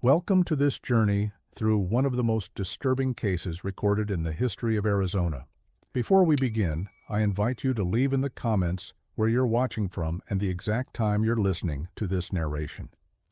Welcome to this journey through one of the most disturbing cases recorded in the history of Arizona. Before we begin, I invite you to leave in the comments where you're watching from and the exact time you're listening to this narration.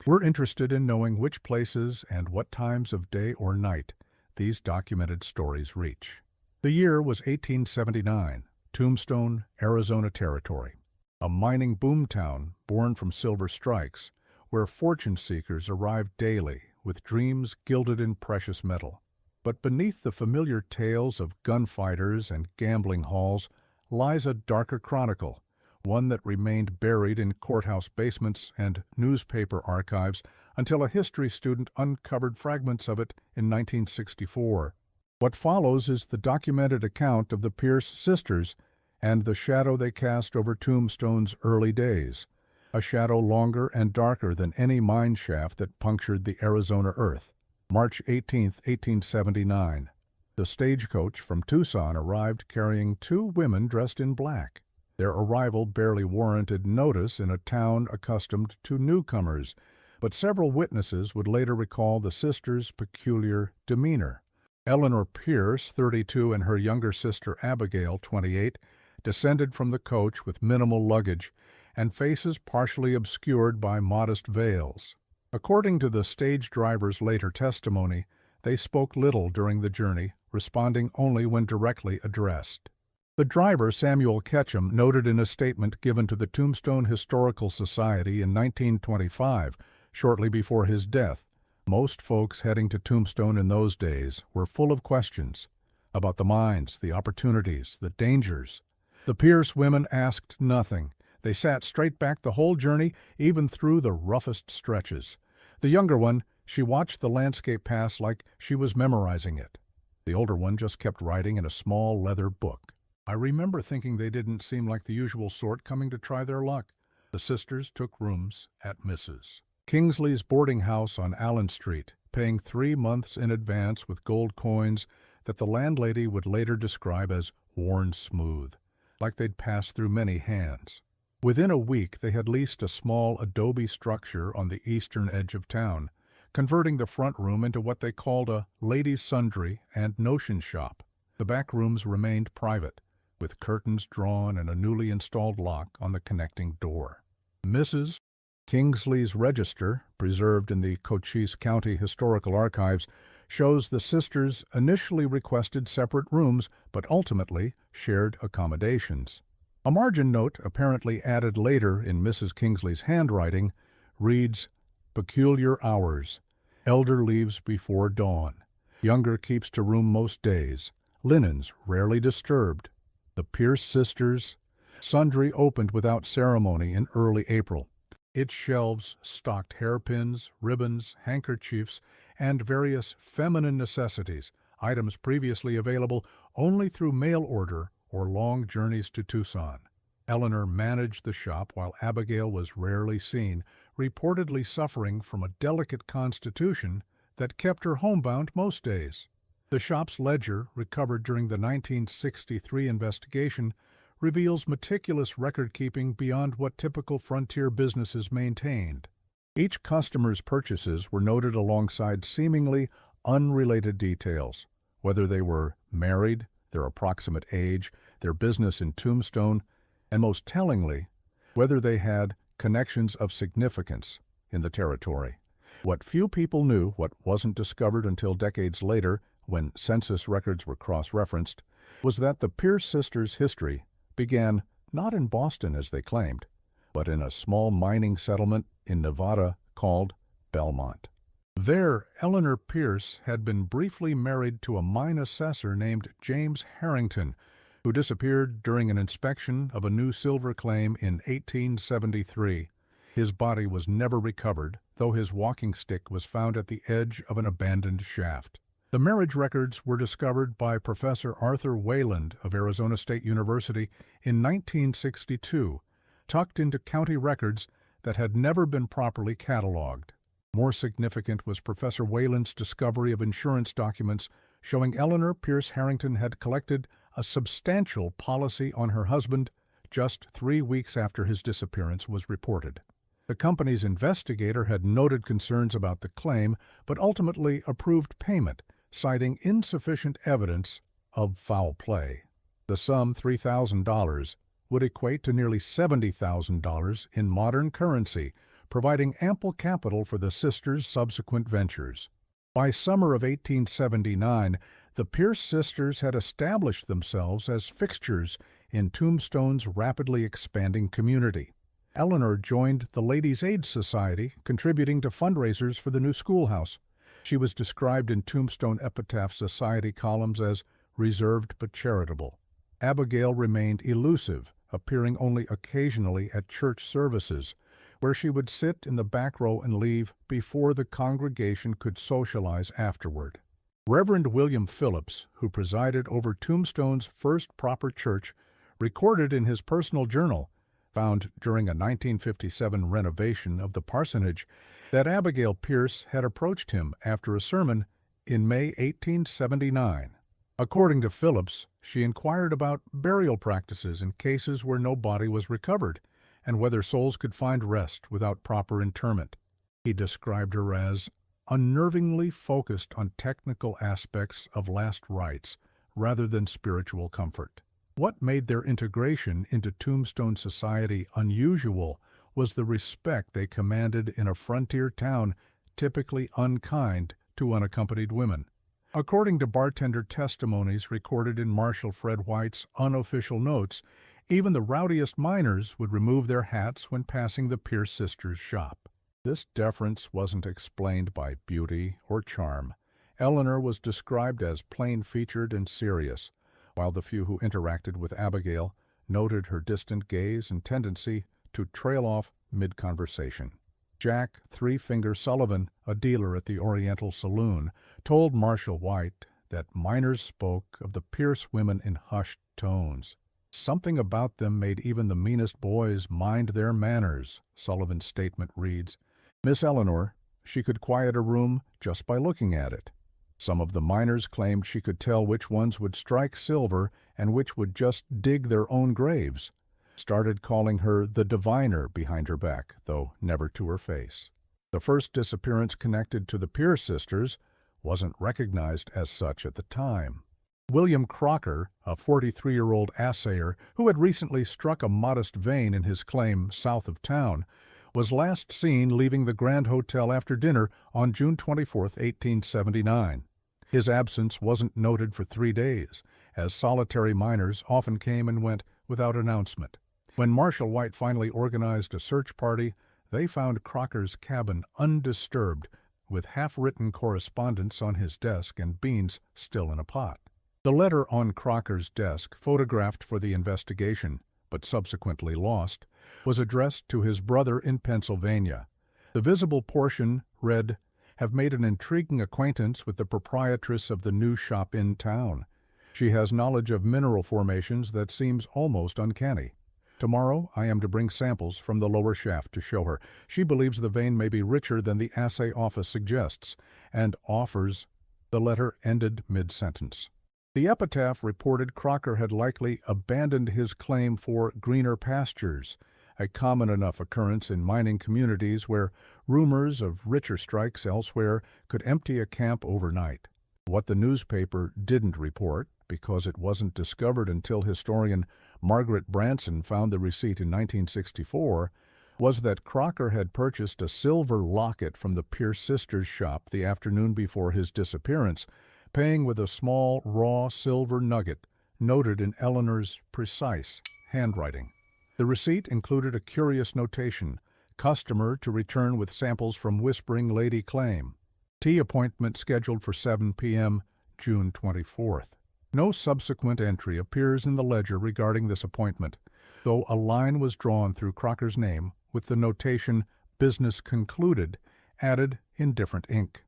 We're interested in knowing which places and what times of day or night these documented stories reach. The year was 1879, Tombstone, Arizona Territory, a mining boomtown born from silver strikes, where fortune seekers arrived daily with dreams gilded in precious metal. But beneath the familiar tales of gunfighters and gambling halls lies a darker chronicle, one that remained buried in courthouse basements and newspaper archives until a history student uncovered fragments of it in 1964. What follows is the documented account of the Pierce sisters and the shadow they cast over Tombstone's early days, a shadow longer and darker than any mine shaft that punctured the Arizona earth. March 18, 1879. The stagecoach from Tucson arrived carrying two women dressed in black. Their arrival barely warranted notice in a town accustomed to newcomers, but several witnesses would later recall the sisters' peculiar demeanor. Eleanor Pierce, 32, and her younger sister Abigail, 28, descended from the coach with minimal luggage and faces partially obscured by modest veils. According to the stage driver's later testimony, they spoke little during the journey, responding only when directly addressed. The driver, Samuel Ketchum, noted in a statement given to the Tombstone Historical Society in 1925, shortly before his death, most folks heading to Tombstone in those days were full of questions about the mines, the opportunities, the dangers. The Pierce women asked nothing. They sat straight back the whole journey, even through the roughest stretches. The younger one, she watched the landscape pass like she was memorizing it. The older one just kept writing in a small leather book. I remember thinking they didn't seem like the usual sort coming to try their luck. The sisters took rooms at Mrs. Kingsley's boarding house on Allen Street, paying 3 months in advance with gold coins that the landlady would later describe as worn smooth, like they'd passed through many hands. Within a week, they had leased a small adobe structure on the eastern edge of town, converting the front room into what they called a ladies' sundry and notion shop. The back rooms remained private, with curtains drawn and a newly installed lock on the connecting door. Mrs. Kingsley's register, preserved in the Cochise County Historical Archives, shows the sisters initially requested separate rooms but ultimately shared accommodations. A margin note, apparently added later in Mrs. Kingsley's handwriting, reads, "Peculiar hours. Elder leaves before dawn. Younger keeps to room most days. Linens rarely disturbed. The Pierce sisters." Sundry opened without ceremony in early April. Its shelves stocked hairpins, ribbons, handkerchiefs, and various feminine necessities, items previously available only through mail order or long journeys to Tucson. Eleanor managed the shop while Abigail was rarely seen, reportedly suffering from a delicate constitution that kept her homebound most days. The shop's ledger, recovered during the 1963 investigation, reveals meticulous record-keeping beyond what typical frontier businesses maintained. Each customer's purchases were noted alongside seemingly unrelated details, whether they were married, their approximate age, their business in Tombstone, and most tellingly, whether they had connections of significance in the territory. What few people knew, what wasn't discovered until decades later, when census records were cross-referenced, was that the Pierce sisters' history began not in Boston as they claimed, but in a small mining settlement in Nevada called Belmont. There, Eleanor Pierce had been briefly married to a mine assessor named James Harrington, who disappeared during an inspection of a new silver claim in 1873. His body was never recovered, though his walking stick was found at the edge of an abandoned shaft. The marriage records were discovered by Professor Arthur Wayland of Arizona State University in 1962, tucked into county records that had never been properly cataloged. More significant was Professor Wayland's discovery of insurance documents showing Eleanor Pierce Harrington had collected a substantial policy on her husband just 3 weeks after his disappearance was reported. The company's investigator had noted concerns about the claim, but ultimately approved payment, citing insufficient evidence of foul play. The sum, $3,000, would equate to nearly $70,000 in modern currency, providing ample capital for the sisters' subsequent ventures. By summer of 1879, the Pierce sisters had established themselves as fixtures in Tombstone's rapidly expanding community. Eleanor joined the Ladies' Aid Society, contributing to fundraisers for the new schoolhouse. She was described in Tombstone Epitaph Society columns as reserved but charitable. Abigail remained elusive, appearing only occasionally at church services, where she would sit in the back row and leave before the congregation could socialize afterward. Reverend William Phillips, who presided over Tombstone's first proper church, recorded in his personal journal, found during a 1957 renovation of the parsonage, that Abigail Pierce had approached him after a sermon in May 1879. According to Phillips, she inquired about burial practices in cases where no body was recovered, and whether souls could find rest without proper interment. He described her as unnervingly focused on technical aspects of last rites rather than spiritual comfort. What made their integration into Tombstone society unusual was the respect they commanded in a frontier town typically unkind to unaccompanied women. According to bartender testimonies recorded in Marshal Fred White's unofficial notes, even the rowdiest miners would remove their hats when passing the Pierce sisters' shop. This deference wasn't explained by beauty or charm. Eleanor was described as plain-featured and serious, while the few who interacted with Abigail noted her distant gaze and tendency to trail off mid-conversation. Jack Three-Finger Sullivan, a dealer at the Oriental Saloon, told Marshal White that miners spoke of the Pierce women in hushed tones. Something about them made even the meanest boys mind their manners, Sullivan's statement reads. Miss Eleanor, she could quiet a room just by looking at it. Some of the miners claimed she could tell which ones would strike silver and which would just dig their own graves. Started calling her the diviner behind her back, though never to her face. The first disappearance connected to the Pierce sisters wasn't recognized as such at the time. William Crocker, a 43-year-old assayer who had recently struck a modest vein in his claim south of town, was last seen leaving the Grand Hotel after dinner on June 24, 1879. His absence wasn't noted for 3 days, as solitary miners often came and went without announcement. When Marshal White finally organized a search party, they found Crocker's cabin undisturbed, with half-written correspondence on his desk and beans still in a pot. The letter on Crocker's desk, photographed for the investigation, but subsequently lost, was addressed to his brother in Pennsylvania. The visible portion read, "Have made an intriguing acquaintance with the proprietress of the new shop in town. She has knowledge of mineral formations that seems almost uncanny. Tomorrow I am to bring samples from the lower shaft to show her. She believes the vein may be richer than the assay office suggests, and offers—" The letter ended mid-sentence. The epitaph reported Crocker had likely abandoned his claim for greener pastures, a common enough occurrence in mining communities where rumors of richer strikes elsewhere could empty a camp overnight. What the newspaper didn't report, because it wasn't discovered until historian Margaret Branson found the receipt in 1964, was that Crocker had purchased a silver locket from the Pierce sisters' shop the afternoon before his disappearance, paying with a small raw silver nugget noted in Eleanor's precise handwriting. The receipt included a curious notation, "Customer to return with samples from Whispering Lady Claim. Tea appointment scheduled for 7 p.m., June 24th. No subsequent entry appears in the ledger regarding this appointment, though a line was drawn through Crocker's name with the notation "Business concluded" added in different ink.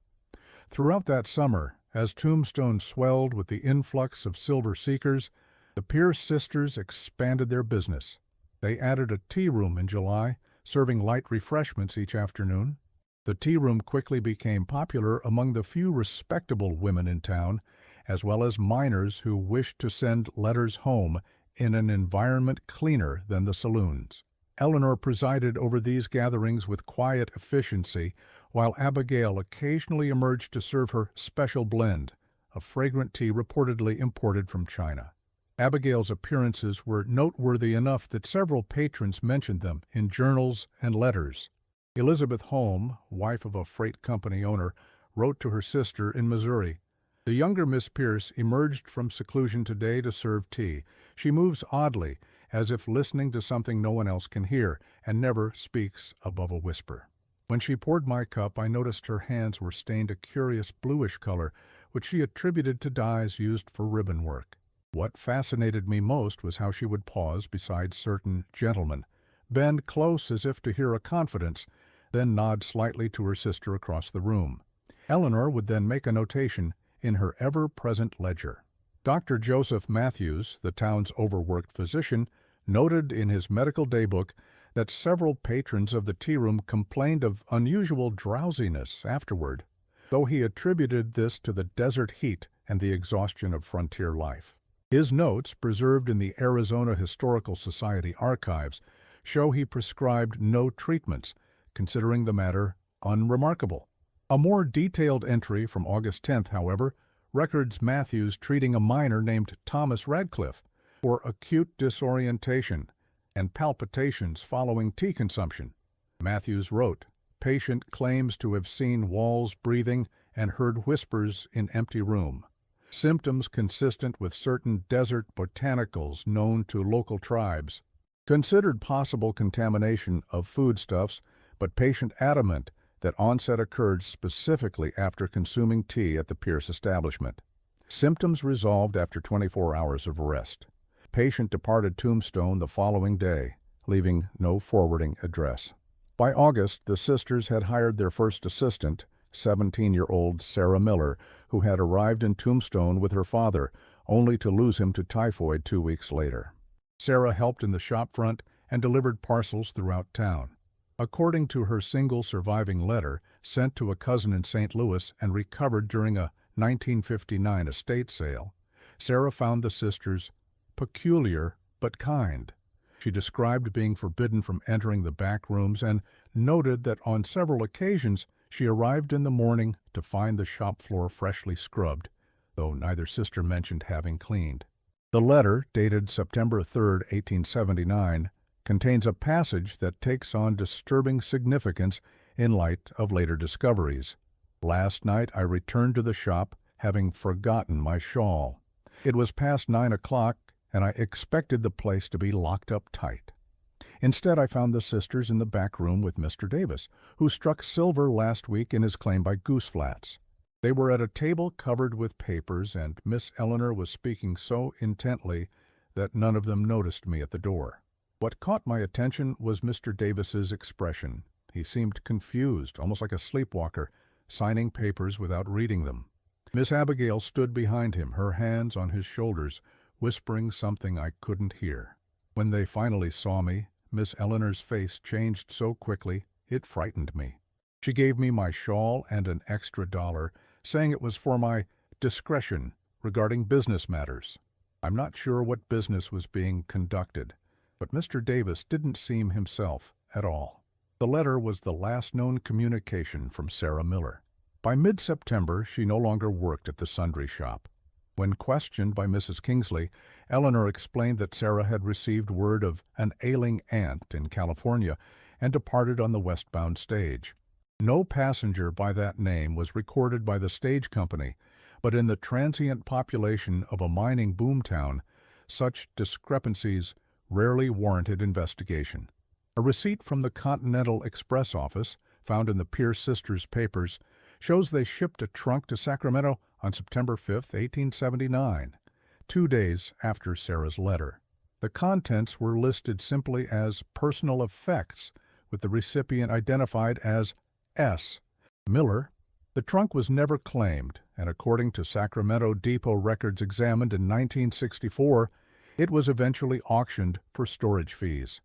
Throughout that summer, as Tombstone swelled with the influx of silver seekers, the Pierce sisters expanded their business. They added a tea room in July, serving light refreshments each afternoon. The tea room quickly became popular among the few respectable women in town, as well as miners who wished to send letters home in an environment cleaner than the saloons. Eleanor presided over these gatherings with quiet efficiency, while Abigail occasionally emerged to serve her special blend, a fragrant tea reportedly imported from China. Abigail's appearances were noteworthy enough that several patrons mentioned them in journals and letters. Elizabeth Holm, wife of a freight company owner, wrote to her sister in Missouri, "The younger Miss Pierce emerged from seclusion today to serve tea. She moves oddly, as if listening to something no one else can hear, and never speaks above a whisper. When she poured my cup, I noticed her hands were stained a curious bluish color, which she attributed to dyes used for ribbon work. What fascinated me most was how she would pause beside certain gentlemen, bend close as if to hear a confidence, then nod slightly to her sister across the room. Eleanor would then make a notation in her ever-present ledger." Dr. Joseph Matthews, the town's overworked physician, noted in his medical daybook that several patrons of the tea room complained of unusual drowsiness afterward, though he attributed this to the desert heat and the exhaustion of frontier life. His notes, preserved in the Arizona Historical Society archives, show he prescribed no treatments, considering the matter unremarkable. A more detailed entry from August 10th, however, records Matthews treating a miner named Thomas Radcliffe for acute disorientation and palpitations following tea consumption. Matthews wrote, "Patient claims to have seen walls breathing and heard whispers in empty room. Symptoms consistent with certain desert botanicals known to local tribes. Considered possible contamination of foodstuffs, but patient adamant that onset occurred specifically after consuming tea at the Pierce establishment. Symptoms resolved after 24 hours of rest. Patient departed Tombstone the following day, leaving no forwarding address." By August, the sisters had hired their first assistant, 17-year-old Sarah Miller, who had arrived in Tombstone with her father, only to lose him to typhoid 2 weeks later. Sarah helped in the shop front and delivered parcels throughout town. According to her single surviving letter, sent to a cousin in St. Louis and recovered during a 1959 estate sale, Sarah found the sisters peculiar but kind. She described being forbidden from entering the back rooms and noted that on several occasions she arrived in the morning to find the shop floor freshly scrubbed, though neither sister mentioned having cleaned. The letter, dated September 3, 1879, contains a passage that takes on disturbing significance in light of later discoveries. "Last night I returned to the shop, having forgotten my shawl. It was past 9 o'clock, and I expected the place to be locked up tight. Instead, I found the sisters in the back room with Mr. Davis, who struck silver last week in his claim by Goose Flats. They were at a table covered with papers, and Miss Eleanor was speaking so intently that none of them noticed me at the door. What caught my attention was Mr. Davis's expression. He seemed confused, almost like a sleepwalker, signing papers without reading them. Miss Abigail stood behind him, her hands on his shoulders, whispering something I couldn't hear. When they finally saw me, Miss Eleanor's face changed so quickly it frightened me. She gave me my shawl and an extra $1, saying it was for my discretion regarding business matters. I'm not sure what business was being conducted, but Mr. Davis didn't seem himself at all. The letter was the last known communication from Sarah Miller. By mid-September, she no longer worked at the sundry shop. When questioned by Mrs. Kingsley, Eleanor explained that Sarah had received word of an ailing aunt in California and departed on the westbound stage. No passenger by that name was recorded by the stage company, but in the transient population of a mining boomtown, such discrepancies rarely warranted investigation. A receipt from the Continental Express office, found in the Pierce sisters' papers, shows they shipped a trunk to Sacramento on September 5, 1879, 2 days after Sarah's letter. The contents were listed simply as personal effects, with the recipient identified as S. Miller. The trunk was never claimed, and according to Sacramento Depot records examined in 1964, it was eventually auctioned for storage fees.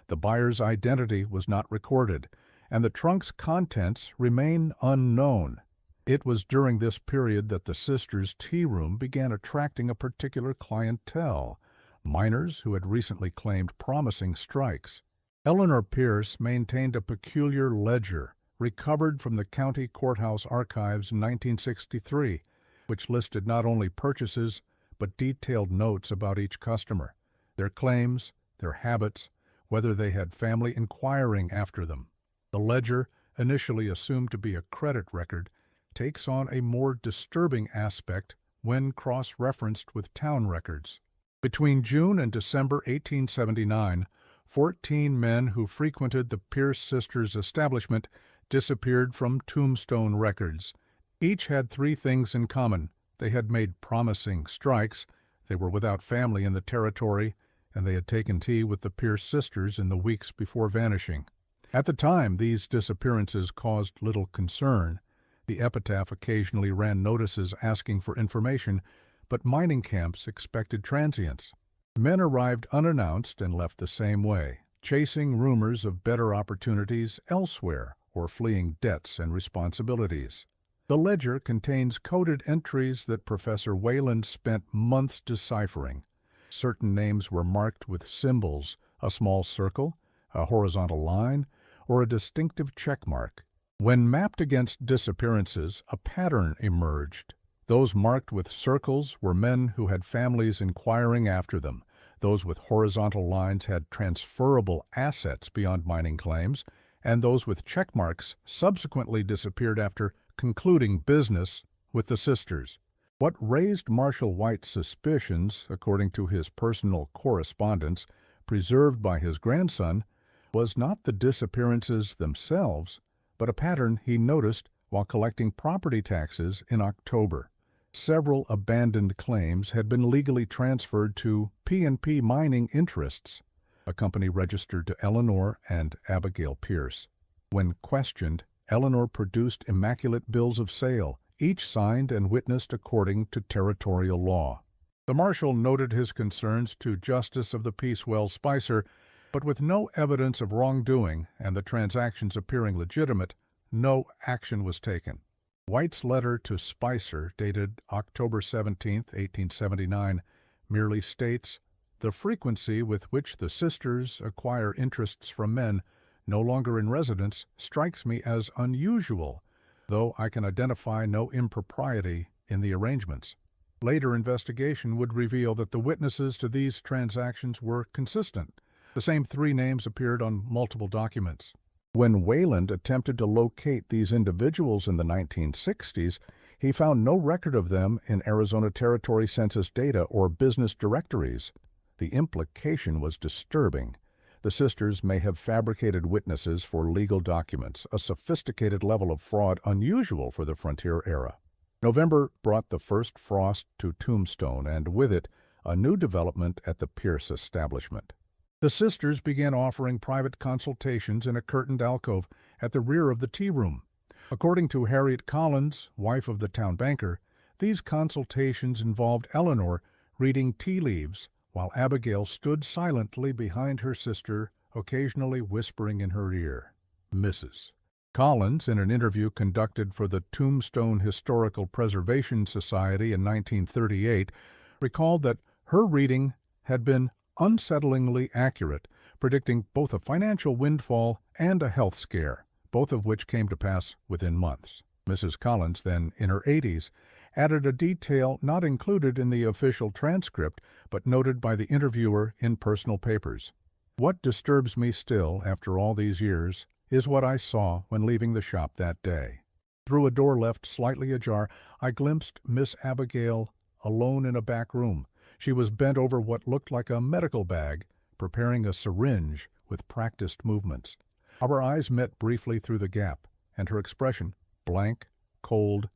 The buyer's identity was not recorded, and the trunk's contents remain unknown. It was during this period that the sisters' tea room began attracting a particular clientele, miners who had recently claimed promising strikes. Eleanor Pierce maintained a peculiar ledger recovered from the county courthouse archives in 1963, which listed not only purchases but detailed notes about each customer, their claims, their habits, whether they had family inquiring after them. The ledger, initially assumed to be a credit record, takes on a more disturbing aspect when cross-referenced with town records. Between June and December 1879, 14 men who frequented the Pierce sisters' establishment disappeared from Tombstone records. Each had three things in common. They had made promising strikes, they were without family in the territory, and they had taken tea with the Pierce sisters in the weeks before vanishing. At the time, these disappearances caused little concern. The epitaph occasionally ran notices asking for information, but mining camps expected transients. Men arrived unannounced and left the same way, chasing rumors of better opportunities elsewhere or fleeing debts and responsibilities. The ledger contains coded entries that Professor Wayland spent months deciphering. Certain names were marked with symbols, a small circle, a horizontal line, or a distinctive check mark. When mapped against disappearances, a pattern emerged. Those marked with circles were men who had families inquiring after them. Those with horizontal lines had transferable assets beyond mining claims, and those with check marks subsequently disappeared after concluding business with the sisters. What raised Marshall White's suspicions, according to his personal correspondence, preserved by his grandson, was not the disappearances themselves, but a pattern he noticed while collecting property taxes in October. Several abandoned claims had been legally transferred to P&P Mining Interests, a company registered to Eleanor and Abigail Pierce. When questioned, Eleanor produced immaculate bills of sale, each signed and witnessed according to territorial law. The marshal noted his concerns to Justice of the Peace Wells Spicer, but with no evidence of wrongdoing and the transactions appearing legitimate, no action was taken. White's letter to Spicer, dated October 17, 1879, merely states, "The frequency with which the sisters acquire interests from men no longer in residence strikes me as unusual, though I can identify no impropriety in the arrangements." Later investigation would reveal that the witnesses to these transactions were consistent. The same three names appeared on multiple documents. When Wayland attempted to locate these individuals in the 1960s, he found no record of them in Arizona Territory Census data or business directories. The implication was disturbing. The sisters may have fabricated witnesses for legal documents, a sophisticated level of fraud unusual for the frontier era. November brought the first frost to Tombstone, and with it, a new development at the Pierce establishment. The sisters began offering private consultations in a curtained alcove at the rear of the tea room. According to Harriet Collins, wife of the town banker, these consultations involved Eleanor reading tea leaves while Abigail stood silently behind her sister, occasionally whispering in her ear, "Mrs." Collins, in an interview conducted for the Tombstone Historical Preservation Society in 1938, recalled that her reading had been unsettlingly accurate, predicting both a financial windfall and a health scare, both of which came to pass within months. Mrs. Collins, then in her 80s, added a detail not included in the official transcript, but noted by the interviewer in personal papers. "What disturbs me still, after all these years, is what I saw when leaving the shop that day. Through a door left slightly ajar, I glimpsed Miss Abigail alone in a back room. She was bent over what looked like a medical bag, preparing a syringe with practiced movements. Our eyes met briefly through the gap, and her expression, blank, cold,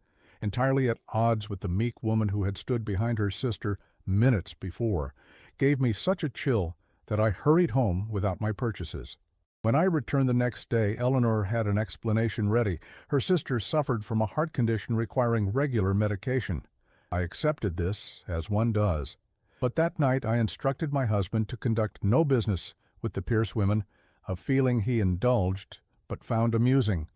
entirely at odds with the meek woman who had stood behind her sister minutes before, gave me such a chill that I hurried home without my purchases. When I returned the next day, Eleanor had an explanation ready. Her sister suffered from a heart condition requiring regular medication. I accepted this, as one does. But that night I instructed my husband to conduct no business with the Pierce women, a feeling he indulged but found amusing.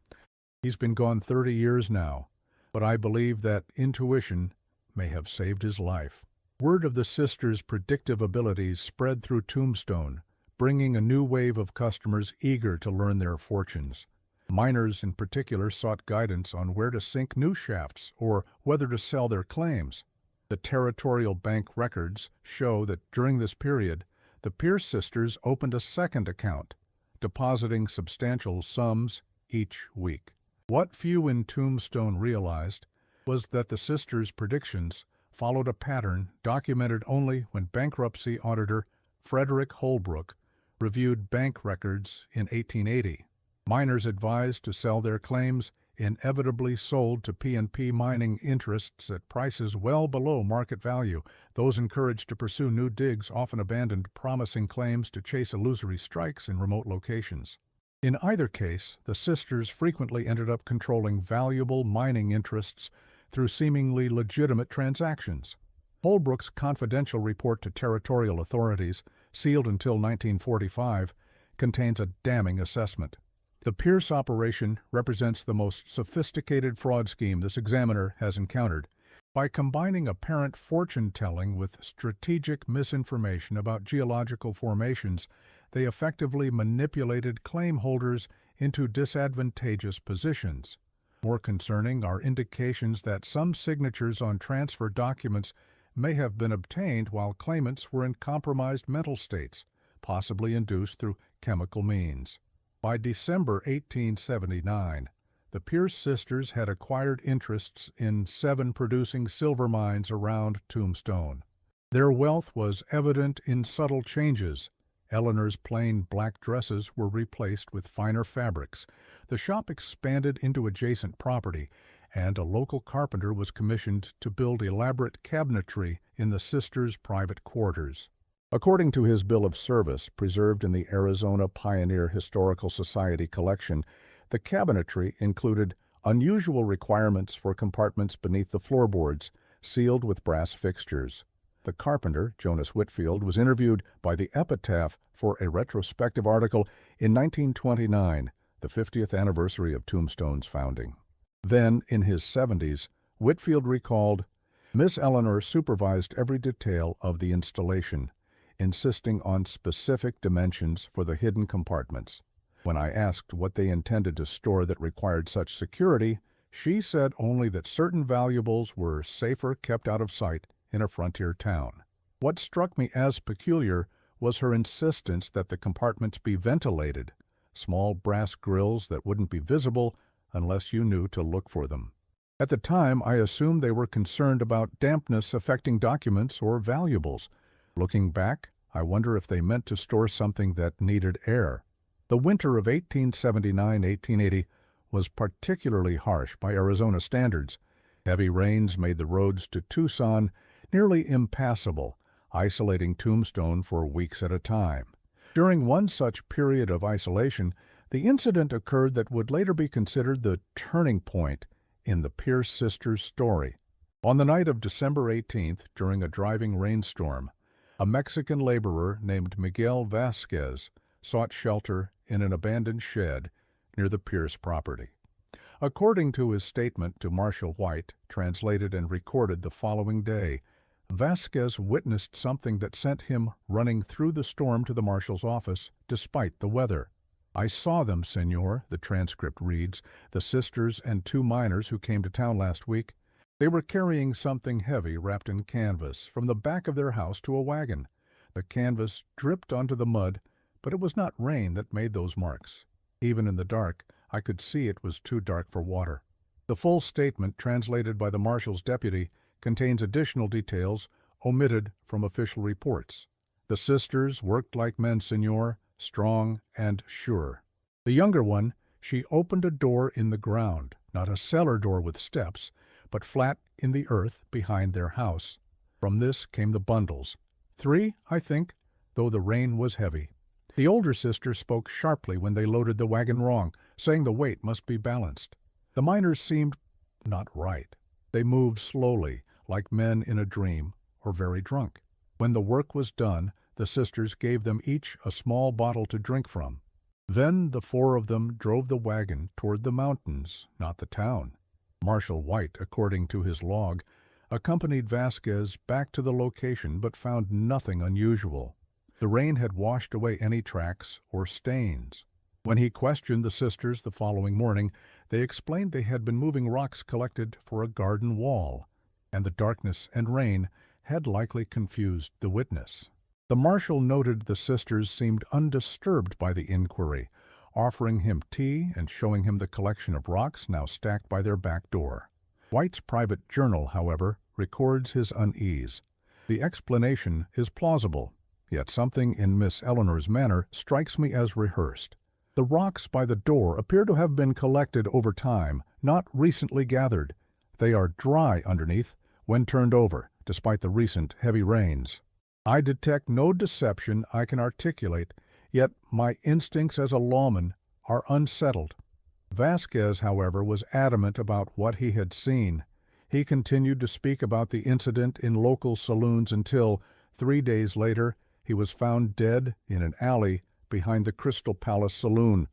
He's been gone 30 years now, but I believe that intuition may have saved his life. Word of the sisters' predictive abilities spread through Tombstone, bringing a new wave of customers eager to learn their fortunes. Miners in particular sought guidance on where to sink new shafts or whether to sell their claims. The territorial bank records show that during this period, the Pierce sisters opened a second account, depositing substantial sums each week. What few in Tombstone realized was that the sisters' predictions followed a pattern documented only when bankruptcy auditor Frederick Holbrook reviewed bank records in 1880. Miners advised to sell their claims inevitably sold to P&P mining interests at prices well below market value. Those encouraged to pursue new digs often abandoned promising claims to chase illusory strikes in remote locations. In either case, the sisters frequently ended up controlling valuable mining interests through seemingly legitimate transactions. Holbrook's confidential report to territorial authorities, sealed until 1945, contains a damning assessment. The Pierce operation represents the most sophisticated fraud scheme this examiner has encountered. By combining apparent fortune-telling with strategic misinformation about geological formations, they effectively manipulated claim holders into disadvantageous positions. More concerning are indications that some signatures on transfer documents may have been obtained while claimants were in compromised mental states, possibly induced through chemical means. By December 1879, the Pierce sisters had acquired interests in 7 producing silver mines around Tombstone. Their wealth was evident in subtle changes. Eleanor's plain black dresses were replaced with finer fabrics. The shop expanded into adjacent property, and a local carpenter was commissioned to build elaborate cabinetry in the sisters' private quarters. According to his bill of service, preserved in the Arizona Pioneer Historical Society collection, the cabinetry included unusual requirements for compartments beneath the floorboards, sealed with brass fixtures. The carpenter, Jonas Whitfield, was interviewed by the Epitaph for a retrospective article in 1929, the 50th anniversary of Tombstone's founding. Then, in his 70s, Whitfield recalled, "Miss Eleanor supervised every detail of the installation, insisting on specific dimensions for the hidden compartments. When I asked what they intended to store that required such security, she said only that certain valuables were safer kept out of sight in a frontier town. What struck me as peculiar was her insistence that the compartments be ventilated, small brass grills that wouldn't be visible unless you knew to look for them. At the time, I assumed they were concerned about dampness affecting documents or valuables. Looking back, I wonder if they meant to store something that needed air." The winter of 1879-1880 was particularly harsh by Arizona standards. Heavy rains made the roads to Tucson nearly impassable, isolating Tombstone for weeks at a time. During one such period of isolation, the incident occurred that would later be considered the turning point in the Pierce sisters' story. On the night of December 18th, during a driving rainstorm, a Mexican laborer named Miguel Vasquez sought shelter in an abandoned shed near the Pierce property. According to his statement to Marshal White, translated and recorded the following day, Vasquez witnessed something that sent him running through the storm to the marshal's office despite the weather. "I saw them, senor," the transcript reads, "the sisters and 2 miners who came to town last week. They were carrying something heavy wrapped in canvas from the back of their house to a wagon. The canvas dripped onto the mud, but it was not rain that made those marks. Even in the dark, I could see it was too dark for water." The full statement, translated by the marshal's deputy, contains additional details omitted from official reports. "The sisters worked like men, senor, strong and sure. The younger one, she opened a door in the ground, not a cellar door with steps, but flat in the earth behind their house. From this came the bundles. 3, I think, though the rain was heavy. The older sister spoke sharply when they loaded the wagon wrong, saying the weight must be balanced. The miners seemed not right. They moved slowly, like men in a dream, or very drunk. When the work was done, the sisters gave them each a small bottle to drink from. Then the 4 of them drove the wagon toward the mountains, not the town. Marshal White, according to his log, accompanied Vasquez back to the location but found nothing unusual. The rain had washed away any tracks or stains. When he questioned the sisters the following morning, they explained they had been moving rocks collected for a garden wall, and the darkness and rain had likely confused the witness. The marshal noted the sisters seemed undisturbed by the inquiry, offering him tea and showing him the collection of rocks now stacked by their back door. White's private journal, however, records his unease. The explanation is plausible, yet something in Miss Eleanor's manner strikes me as rehearsed. The rocks by the door appear to have been collected over time, not recently gathered. They are dry underneath when turned over, despite the recent heavy rains. I detect no deception I can articulate, yet my instincts as a lawman are unsettled. Vasquez, however, was adamant about what he had seen. He continued to speak about the incident in local saloons until, 3 days later, he was found dead in an alley behind the Crystal Palace Saloon.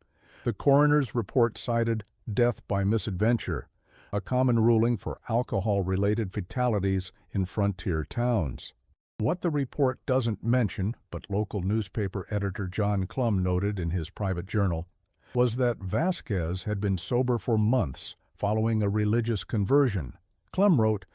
The coroner's report cited death by misadventure, a common ruling for alcohol-related fatalities in frontier towns. What the report doesn't mention, but local newspaper editor John Clum noted in his private journal, was that Vasquez had been sober for months following a religious conversion. Clum wrote,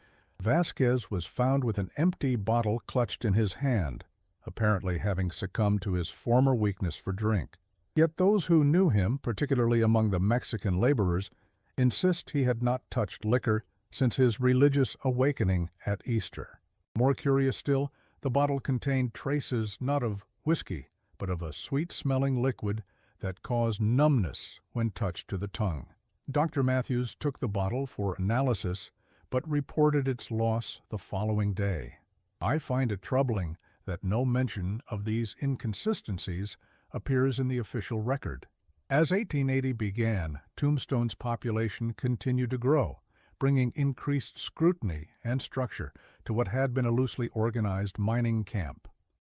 Vasquez was found with an empty bottle clutched in his hand, apparently having succumbed to his former weakness for drink. Yet those who knew him, particularly among the Mexican laborers, insist he had not touched liquor since his religious awakening at Easter. More curious still, the bottle contained traces not of whiskey, but of a sweet-smelling liquid that caused numbness when touched to the tongue. Dr. Matthews took the bottle for analysis, but reported its loss the following day. I find it troubling that no mention of these inconsistencies appears in the official record. As 1880 began, Tombstone's population continued to grow, bringing increased scrutiny and structure to what had been a loosely organized mining camp.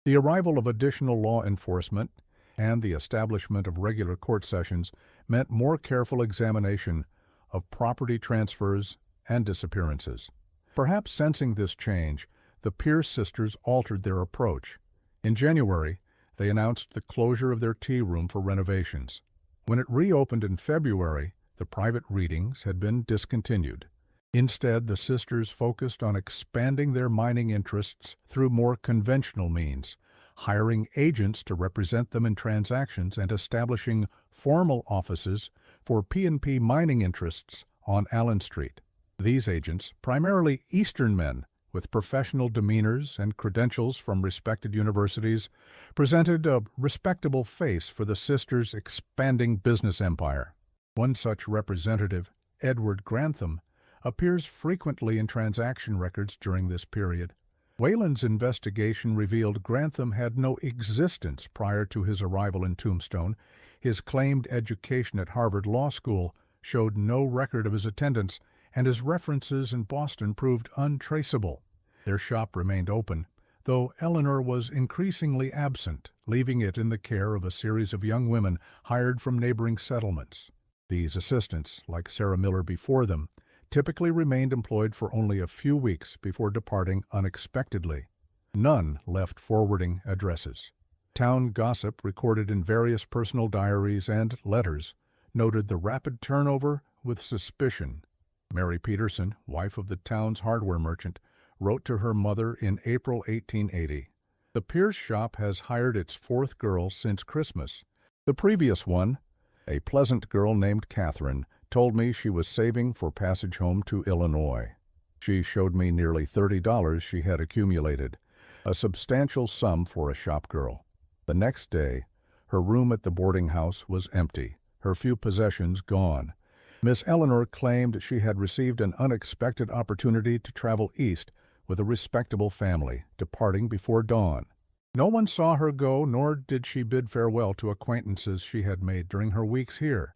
The arrival of additional law enforcement and the establishment of regular court sessions meant more careful examination of property transfers and disappearances. Perhaps sensing this change, the Pierce sisters altered their approach. In January, they announced the closure of their tea room for renovations. When it reopened in February, the private readings had been discontinued. Instead, the sisters focused on expanding their mining interests through more conventional means, hiring agents to represent them in transactions and establishing formal offices for P&P mining interests on Allen Street. These agents, primarily Eastern men with professional demeanors and credentials from respected universities, presented a respectable face for the sisters' expanding business empire. One such representative, Edward Grantham, appears frequently in transaction records during this period. Wayland's investigation revealed Grantham had no existence prior to his arrival in Tombstone. His claimed education at Harvard Law School showed no record of his attendance, and his references in Boston proved untraceable. Their shop remained open, though Eleanor was increasingly absent, leaving it in the care of a series of young women hired from neighboring settlements. These assistants, like Sarah Miller before them, typically remained employed for only a few weeks before departing unexpectedly. None left forwarding addresses. Town gossip recorded in various personal diaries and letters noted the rapid turnover with suspicion. Mary Peterson, wife of the town's hardware merchant, wrote to her mother in April 1880, "The Pierce shop has hired its fourth girl since Christmas. The previous one, a pleasant girl named Catherine, told me she was saving for passage home to Illinois. She showed me nearly $30 she had accumulated, a substantial sum for a shop girl. The next day, her room at the boarding house was empty, her few possessions gone. Miss Eleanor claimed she had received an unexpected opportunity to travel east with a respectable family, departing before dawn. No one saw her go, nor did she bid farewell to acquaintances she had made during her weeks here.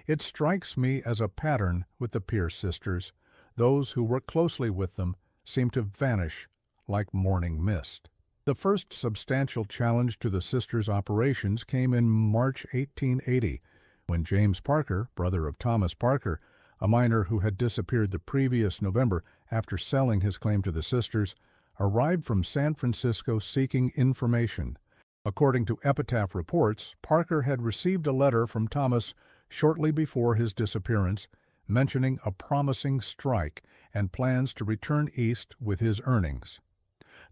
It strikes me as a pattern with the Pierce sisters. Those who work closely with them seem to vanish like morning mist." The first substantial challenge to the sisters' operations came in March 1880, when James Parker, brother of Thomas Parker, a miner who had disappeared the previous November after selling his claim to the sisters, arrived from San Francisco seeking information. According to Epitaph reports, Parker had received a letter from Thomas shortly before his disappearance, mentioning a promising strike and plans to return east with his earnings.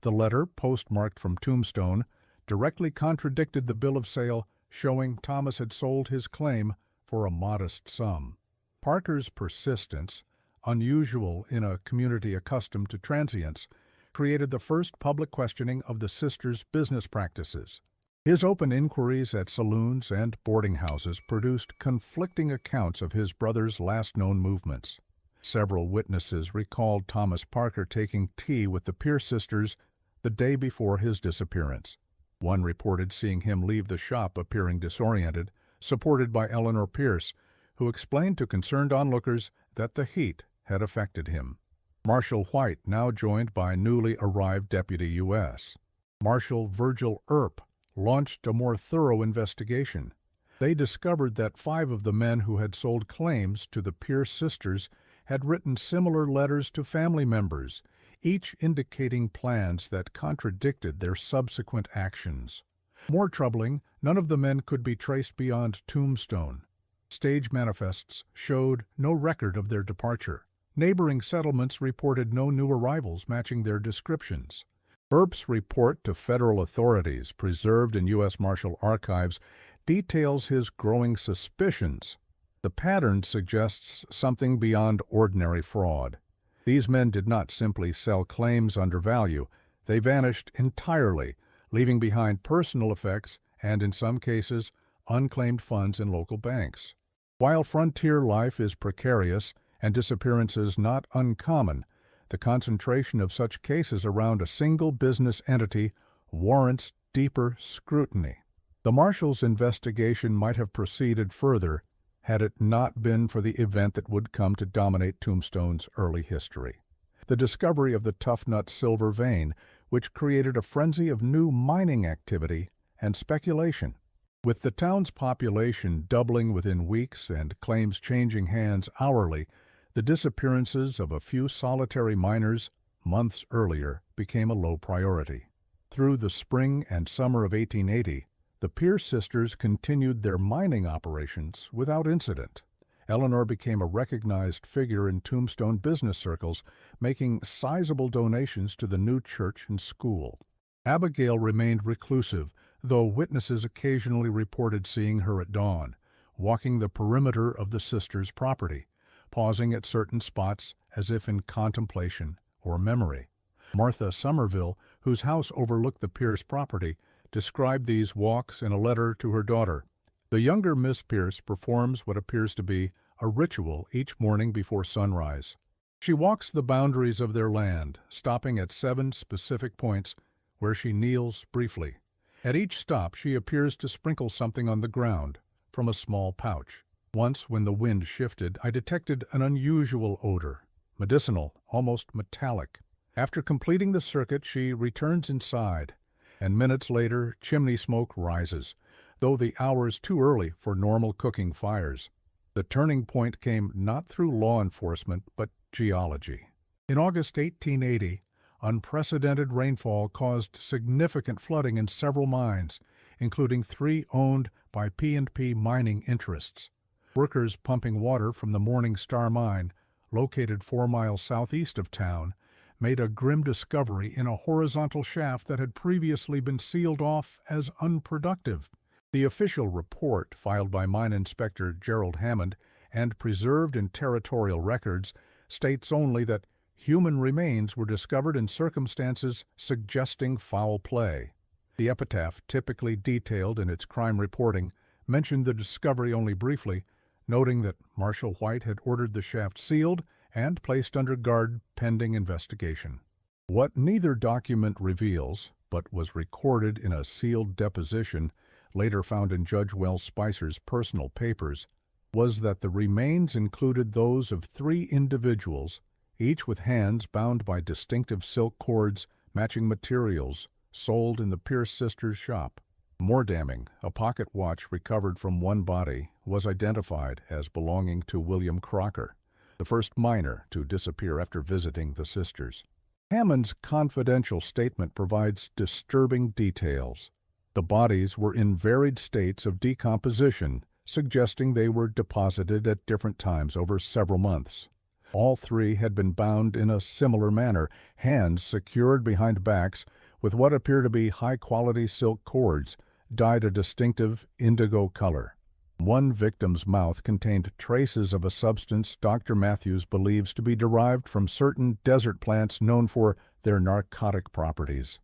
The letter, postmarked from Tombstone, directly contradicted the bill of sale, showing Thomas had sold his claim for a modest sum. Parker's persistence, unusual in a community accustomed to transience, created the first public questioning of the sisters' business practices. His open inquiries at saloons and boarding houses produced conflicting accounts of his brother's last known movements. Several witnesses recalled Thomas Parker taking tea with the Pierce sisters the day before his disappearance. One reported seeing him leave the shop appearing disoriented, supported by Eleanor Pierce, who explained to concerned onlookers that the heat had affected him. Marshal White, now joined by newly arrived Deputy U.S. Marshal Virgil Earp, launched a more thorough investigation. They discovered that 5 of the men who had sold claims to the Pierce sisters had written similar letters to family members, each indicating plans that contradicted their subsequent actions. More troubling, none of the men could be traced beyond Tombstone. Stage manifests showed no record of their departure. Neighboring settlements reported no new arrivals matching their descriptions. Earp's report to federal authorities, preserved in U.S. Marshal Archives, details his growing suspicions. The pattern suggests something beyond ordinary fraud. These men did not simply sell claims under value. They vanished entirely, leaving behind personal effects and, in some cases, unclaimed funds in local banks. While frontier life is precarious and disappearances not uncommon, the concentration of such cases around a single business entity warrants deeper scrutiny. The marshal's investigation might have proceeded further had it not been for the event that would come to dominate Tombstone's early history: the discovery of the tough-nut silver vein, which created a frenzy of new mining activity and speculation. With the town's population doubling within weeks and claims changing hands hourly, the disappearances of a few solitary miners months earlier became a low priority. Through the spring and summer of 1880, the Pierce sisters continued their mining operations without incident. Eleanor became a recognized figure in Tombstone business circles, making sizable donations to the new church and school. Abigail remained reclusive, though witnesses occasionally reported seeing her at dawn, walking the perimeter of the sisters' property, pausing at certain spots as if in contemplation or memory. Martha Somerville, whose house overlooked the Pierce property, described these walks in a letter to her daughter. The younger Miss Pierce performs what appears to be a ritual each morning before sunrise. She walks the boundaries of their land, stopping at 7 specific points where she kneels briefly. At each stop she appears to sprinkle something on the ground from a small pouch. Once, when the wind shifted, I detected an unusual odor, medicinal, almost metallic. After completing the circuit, she returns inside, and minutes later, chimney smoke rises, though the hour is too early for normal cooking fires. The turning point came not through law enforcement, but geology. In August 1880, unprecedented rainfall caused significant flooding in several mines, including 3 owned by P&P mining interests. Workers pumping water from the Morning Star mine, located 4 miles southeast of town, made a grim discovery in a horizontal shaft that had previously been sealed off as unproductive. The official report, filed by Mine Inspector Gerald Hammond and preserved in territorial records, states only that human remains were discovered in circumstances suggesting foul play. The epitaph, typically detailed in its crime reporting, mentioned the discovery only briefly, noting that Marshal White had ordered the shaft sealed and placed under guard pending investigation. What neither document reveals, but was recorded in a sealed deposition later found in Judge Wells Spicer's personal papers, was that the remains included those of 3 individuals, each with hands bound by distinctive silk cords matching materials sold in the Pierce sisters' shop. More damning, a pocket watch recovered from one body was identified as belonging to William Crocker, the first miner to disappear after visiting the sisters. Hammond's confidential statement provides disturbing details. The bodies were in varied states of decomposition, suggesting they were deposited at different times over several months. All three had been bound in a similar manner, hands secured behind backs with what appear to be high-quality silk cords, dyed a distinctive indigo color. One victim's mouth contained traces of a substance Dr. Matthews believes to be derived from certain desert plants known for their narcotic properties.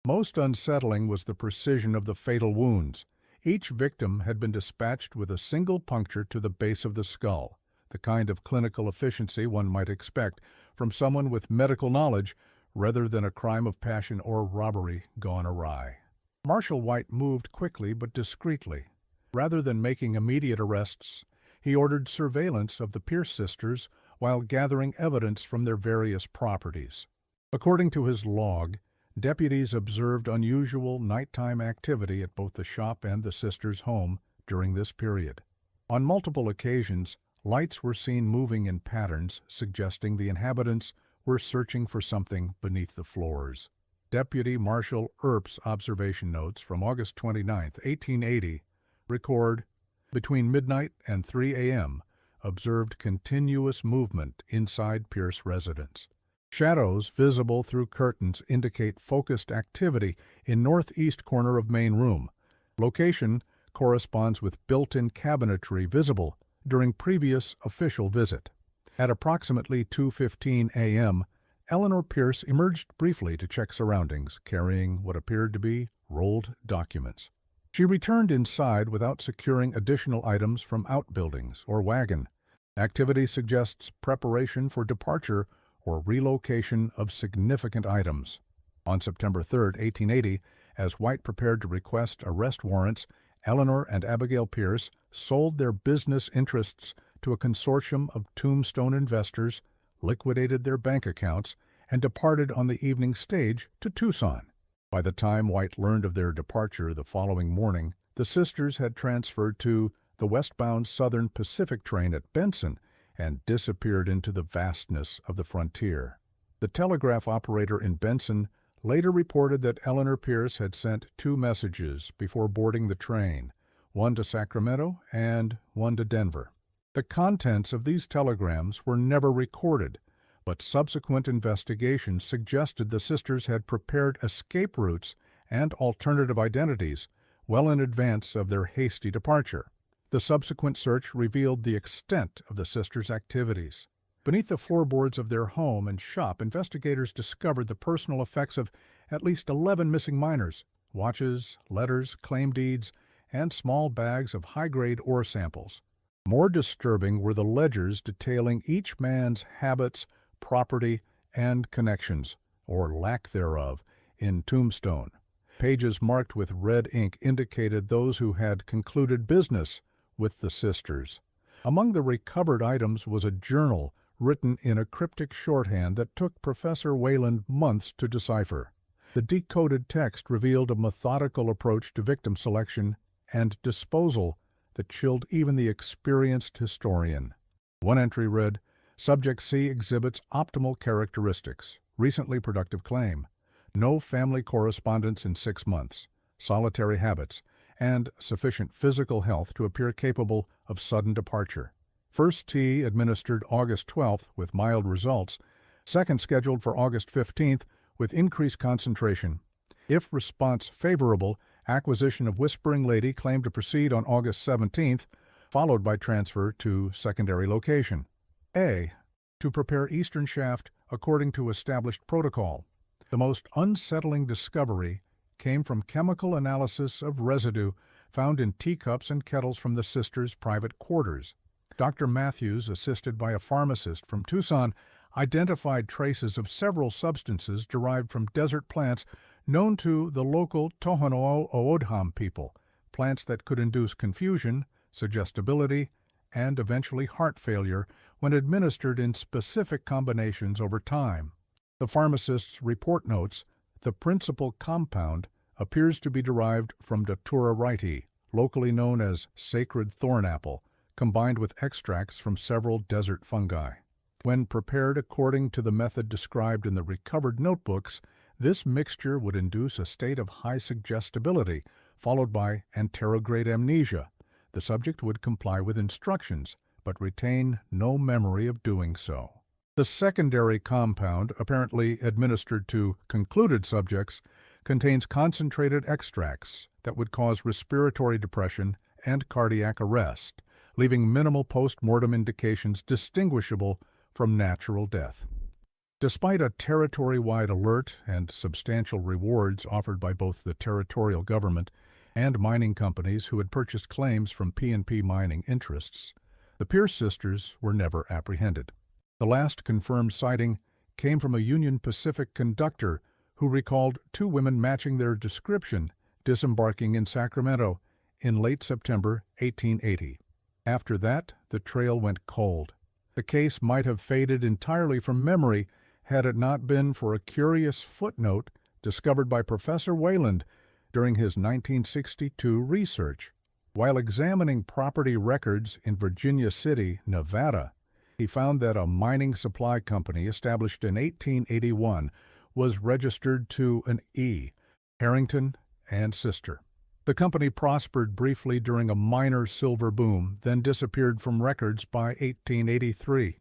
Most unsettling was the precision of the fatal wounds. Each victim had been dispatched with a single puncture to the base of the skull, the kind of clinical efficiency one might expect from someone with medical knowledge rather than a crime of passion or robbery gone awry. Marshal White moved quickly but discreetly. Rather than making immediate arrests, he ordered surveillance of the Pierce sisters while gathering evidence from their various properties. According to his log, deputies observed unusual nighttime activity at both the shop and the sisters' home during this period. On multiple occasions, lights were seen moving in patterns, suggesting the inhabitants were searching for something beneath the floors. Deputy Marshal Earp's observation notes from August 29, 1880, record, between midnight and 3 a.m., observed continuous movement inside Pierce residence. Shadows visible through curtains indicate focused activity in northeast corner of main room. Location corresponds with built-in cabinetry visible during previous official visit. At approximately 2:15 a.m., Eleanor Pierce emerged briefly to check surroundings, carrying what appeared to be rolled documents. She returned inside without securing additional items from outbuildings or wagon. Activity suggests preparation for departure or relocation of significant items. On September 3, 1880, as White prepared to request arrest warrants, Eleanor and Abigail Pierce sold their business interests to a consortium of Tombstone investors, liquidated their bank accounts, and departed on the evening stage to Tucson. By the time White learned of their departure the following morning, the sisters had transferred to the westbound Southern Pacific train at Benson and disappeared into the vastness of the frontier. The telegraph operator in Benson later reported that Eleanor Pierce had sent 2 messages before boarding the train, one to Sacramento and one to Denver. The contents of these telegrams were never recorded, but subsequent investigations suggested the sisters had prepared escape routes and alternative identities well in advance of their hasty departure. The subsequent search revealed the extent of the sisters' activities. Beneath the floorboards of their home and shop, investigators discovered the personal effects of at least 11 missing miners, watches, letters, claim deeds, and small bags of high-grade ore samples. More disturbing were the ledgers detailing each man's habits, property, and connections, or lack thereof, in Tombstone. Pages marked with red ink indicated those who had concluded business with the sisters. Among the recovered items was a journal written in a cryptic shorthand that took Professor Wayland months to decipher. The decoded text revealed a methodical approach to victim selection and disposal that chilled even the experienced historian. One entry read, "Subject C exhibits optimal characteristics, recently productive claim, no family correspondence in 6 months, solitary habits, and sufficient physical health to appear capable of sudden departure. First T administered August 12th with mild results, second scheduled for August 15th with increased concentration. If response favorable, acquisition of Whispering Lady claimed to proceed on August 17th, followed by transfer to secondary location. A. To prepare eastern shaft according to established protocol. The most unsettling discovery came from chemical analysis of residue found in teacups and kettles from the sisters' private quarters. Dr. Matthews, assisted by a pharmacist from Tucson, identified traces of several substances derived from desert plants known to the local Tohono O'odham people, plants that could induce confusion, suggestibility, and eventually heart failure when administered in specific combinations over time. The pharmacist's report notes, the principal compound appears to be derived from Datura wrightii, locally known as sacred thornapple, combined with extracts from several desert fungi. When prepared according to the method described in the recovered notebooks, This mixture would induce a state of high suggestibility, followed by anterograde amnesia. The subject would comply with instructions, but retain no memory of doing so. The secondary compound, apparently administered to concluded subjects, contains concentrated extracts that would cause respiratory depression and cardiac arrest, leaving minimal post-mortem indications distinguishable from natural death. Despite a territory-wide alert and substantial rewards offered by both the territorial government and mining companies who had purchased claims from P&P mining interests, the Pierce sisters were never apprehended. The last confirmed sighting came from a Union Pacific conductor who recalled two women matching their description disembarking in Sacramento in late September 1880. After that, the trail went cold. The case might have faded entirely from memory had it not been for a curious footnote discovered by Professor Wayland during his 1962 research. While examining property records in Virginia City, Nevada, he found that a mining supply company established in 1881 was registered to an E, Harrington and Sister. The company prospered briefly during a minor silver boom, then disappeared from records by 1883.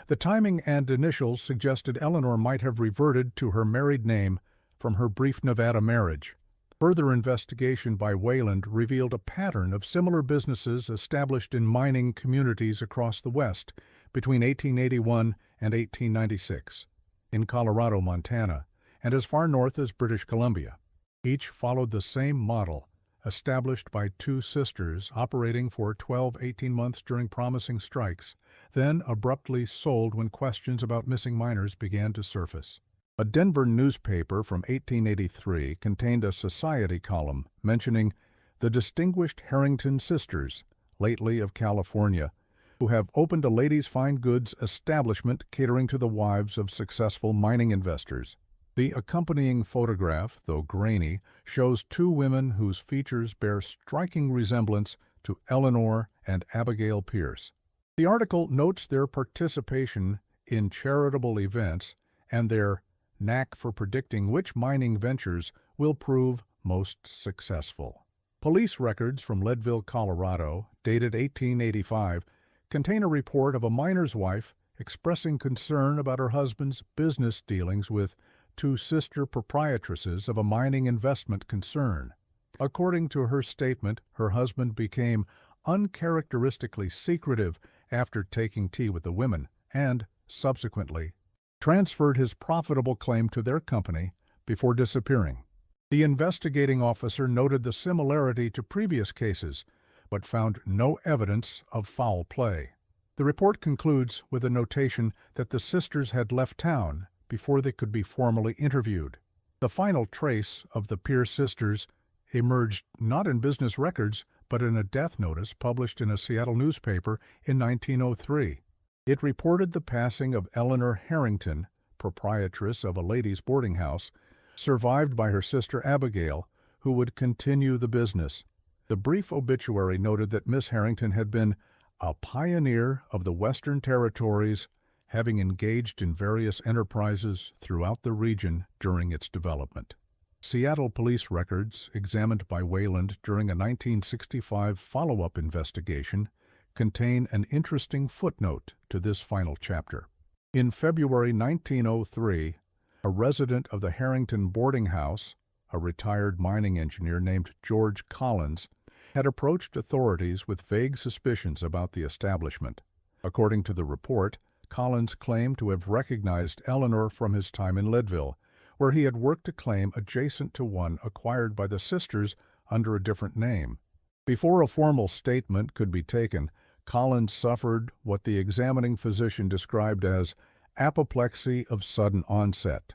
The timing and initials suggested Eleanor might have reverted to her married name from her brief Nevada marriage. Further investigation by Wayland revealed a pattern of similar businesses established in mining communities across the West between 1881 and 1896, in Colorado, Montana, and as far north as British Columbia. Each followed the same model, established by two sisters operating for 18 months during promising strikes, then abruptly sold when questions about missing miners began to surface. A Denver newspaper from 1883 contained a society column mentioning the distinguished Harrington sisters, lately of California, who have opened a ladies' fine goods establishment catering to the wives of successful mining investors. The accompanying photograph, though grainy, shows two women whose features bear striking resemblance to Eleanor and Abigail Pierce. The article notes their participation in charitable events and their knack for predicting which mining ventures will prove most successful. Police records from Leadville, Colorado, dated 1885, contain a report of a miner's wife expressing concern about her husband's business dealings with two sister proprietresses of a mining investment concern. According to her statement, her husband became uncharacteristically secretive after taking tea with the women and, subsequently, transferred his profitable claim to their company before disappearing. The investigating officer noted the similarity to previous cases, but found no evidence of foul play. The report concludes with a notation that the sisters had left town before they could be formally interviewed. The final trace of the Pierce sisters emerged not in business records, but in a death notice published in a Seattle newspaper in 1903. It reported the passing of Eleanor Harrington, proprietress of a ladies' boarding house, survived by her sister Abigail, who would continue the business. The brief obituary noted that Miss Harrington had been a pioneer of the Western Territories, having engaged in various enterprises throughout the region during its development. Seattle police records, examined by Wayland during a 1965 follow-up investigation, contain an interesting footnote to this final chapter. In February 1903, a resident of the Harrington boarding house, a retired mining engineer named George Collins, had approached authorities with vague suspicions about the establishment. According to the report, Collins claimed to have recognized Eleanor from his time in Leadville, where he had worked a claim adjacent to one acquired by the sisters under a different name. Before a formal statement could be taken, Collins suffered what the examining physician described as apoplexy of sudden onset,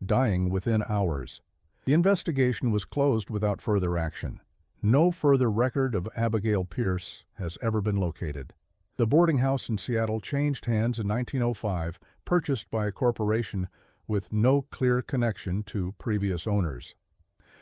dying within hours. The investigation was closed without further action. No further record of Abigail Pierce has ever been located. The boarding house in Seattle changed hands in 1905, purchased by a corporation with no clear connection to previous owners.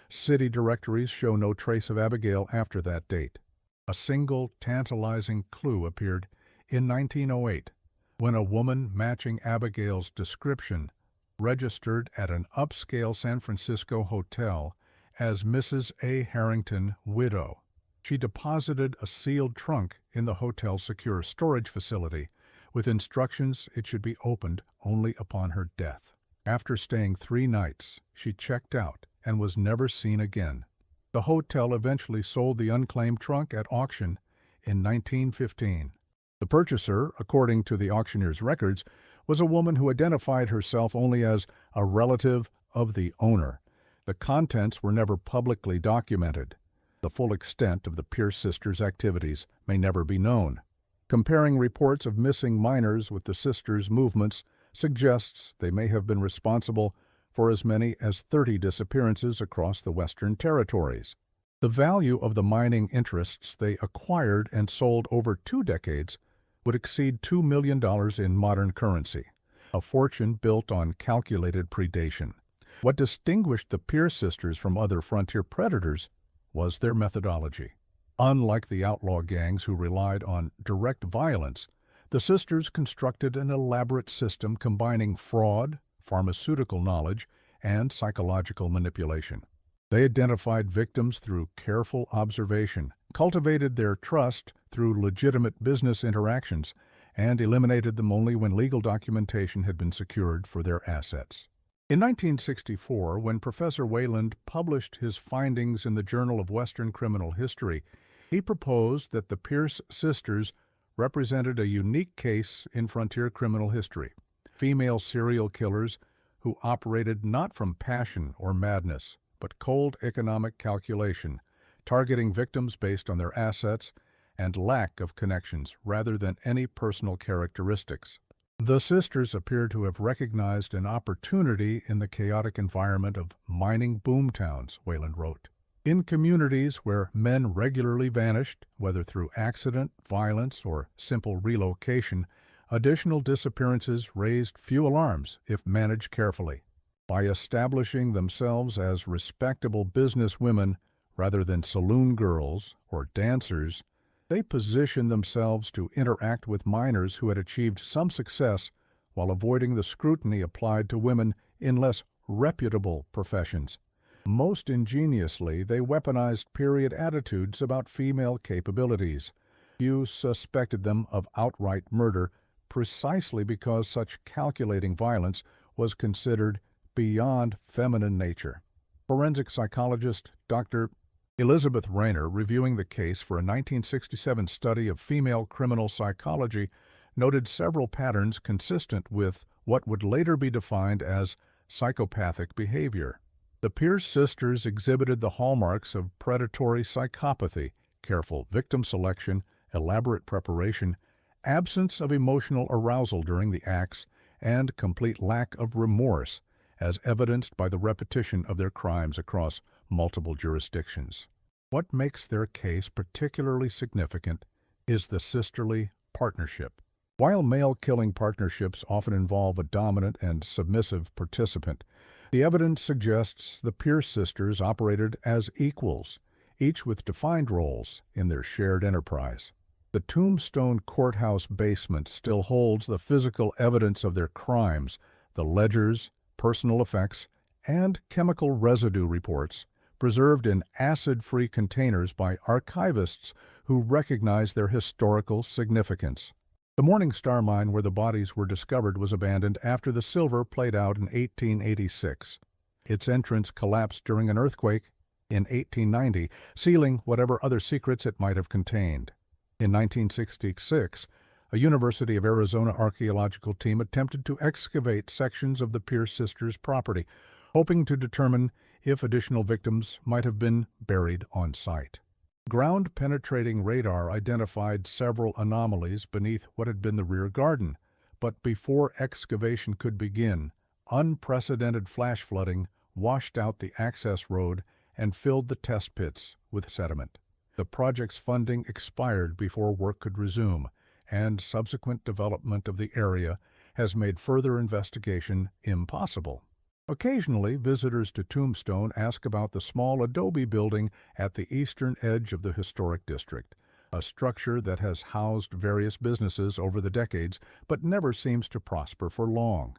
City directories show no trace of Abigail after that date. A single tantalizing clue appeared in 1908, when a woman matching Abigail's description registered at an upscale San Francisco hotel as Mrs. A. Harrington, widow. She deposited a sealed trunk in the hotel's secure storage facility, with instructions it should be opened only upon her death. After staying 3 nights, she checked out and was never seen again. The hotel eventually sold the unclaimed trunk at auction in 1915. The purchaser, according to the auctioneer's records, was a woman who identified herself only as a relative of the owner. The contents were never publicly documented. The full extent of the Pierce sisters' activities may never be known. Comparing reports of missing minors with the sisters' movements suggests they may have been responsible for as many as 30 disappearances across the Western Territories. The value of the mining interests they acquired and sold over 2 decades would exceed $2 million in modern currency, a fortune built on calculated predation. What distinguished the Pierce sisters from other frontier predators was their methodology. Unlike the outlaw gangs who relied on direct violence, the sisters constructed an elaborate system combining fraud, pharmaceutical knowledge, and psychological manipulation. They identified victims through careful observation, cultivated their trust through legitimate business interactions, and eliminated them only when legal documentation had been secured for their assets. In 1964, when Professor Wayland published his findings in the Journal of Western Criminal History, he proposed that the Pierce sisters represented a unique case in frontier criminal history. Female serial killers who operated not from passion or madness, but cold economic calculation, targeting victims based on their assets and lack of connections rather than any personal characteristics. The sisters appear to have recognized an opportunity in the chaotic environment of mining boomtowns, Wayland wrote. In communities where men regularly vanished, whether through accident, violence, or simple relocation, additional disappearances raised few alarms if managed carefully. By establishing themselves as respectable business women rather than saloon girls or dancers, they positioned themselves to interact with minors who had achieved some success while avoiding the scrutiny applied to women in less reputable professions. Most ingeniously, they weaponized period attitudes about female capabilities. Few suspected them of outright murder precisely because such calculating violence was considered beyond feminine nature. Forensic psychologist Dr. Elizabeth Rayner, reviewing the case for a 1967 study of female criminal psychology, noted several patterns consistent with what would later be defined as psychopathic behavior. The Pierce sisters exhibited the hallmarks of predatory psychopathy: careful victim selection, elaborate preparation, absence of emotional arousal during the acts, and complete lack of remorse, as evidenced by the repetition of their crimes across multiple jurisdictions. What makes their case particularly significant is the sisterly partnership. While male-killing partnerships often involve a dominant and submissive participant, the evidence suggests the Pierce sisters operated as equals, each with defined roles in their shared enterprise. The Tombstone courthouse basement still holds the physical evidence of their crimes, the ledgers, personal effects, and chemical residue reports, preserved in acid-free containers by archivists who recognize their historical significance. The Morning Star mine where the bodies were discovered was abandoned after the silver played out in 1886. Its entrance collapsed during an earthquake in 1890, sealing whatever other secrets it might have contained. In 1966, a University of Arizona archaeological team attempted to excavate sections of the Pierce sisters' property, hoping to determine if additional victims might have been buried on site. Ground-penetrating radar identified several anomalies beneath what had been the rear garden, but before excavation could begin, unprecedented flash flooding washed out the access road and filled the test pits with sediment. The project's funding expired before work could resume, and subsequent development of the area has made further investigation impossible. Occasionally, visitors to Tombstone ask about the small adobe building at the eastern edge of the historic district, a structure that has housed various businesses over the decades but never seems to prosper for long.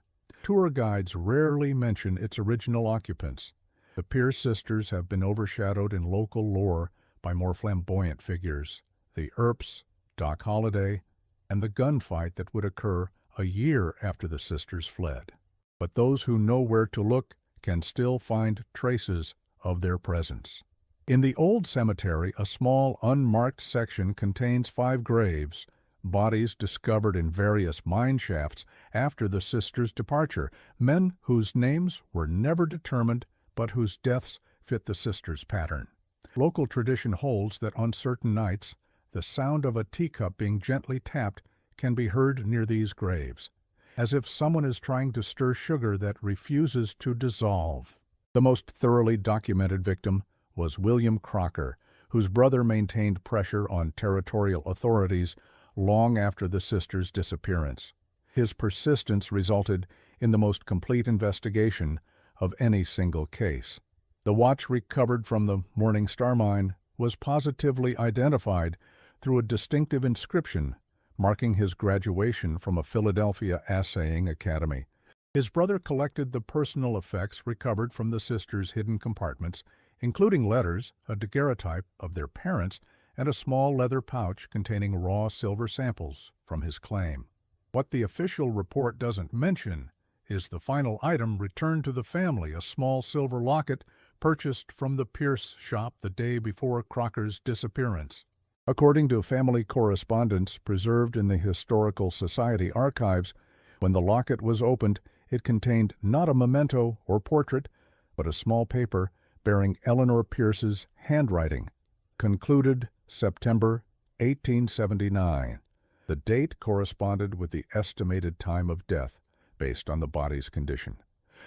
tour guides rarely mention its original occupants. The Pierce sisters have been overshadowed in local lore by more flamboyant figures, the Earps, Doc Holliday, and the gunfight that would occur a year after the sisters fled. But those who know where to look can still find traces of their presence. In the old cemetery, a small, unmarked section contains 5 graves, bodies discovered in various mine shafts after the sisters' departure, men whose names were never determined but whose deaths fit the sisters' pattern. Local tradition holds that on certain nights, the sound of a teacup being gently tapped can be heard near these graves, as if someone is trying to stir sugar that refuses to dissolve. The most thoroughly documented victim was William Crocker, whose brother maintained pressure on territorial authorities long after the sisters' disappearance. His persistence resulted in the most complete investigation of any single case. The watch recovered from the Morning Star mine was positively identified through a distinctive inscription marking his graduation from a Philadelphia assaying academy. His brother collected the personal effects recovered from the sisters' hidden compartments, including letters, a daguerreotype of their parents, and a small leather pouch containing raw silver samples from his claim. What the official report doesn't mention is the final item returned to the family, a small silver locket purchased from the Pierce shop the day before Crocker's disappearance. According to family correspondence preserved in the Historical Society archives, when the locket was opened, it contained not a memento or portrait, but a small paper bearing Eleanor Pierce's handwriting. Concluded September 1879. The date corresponded with the estimated time of death, based on the body's condition.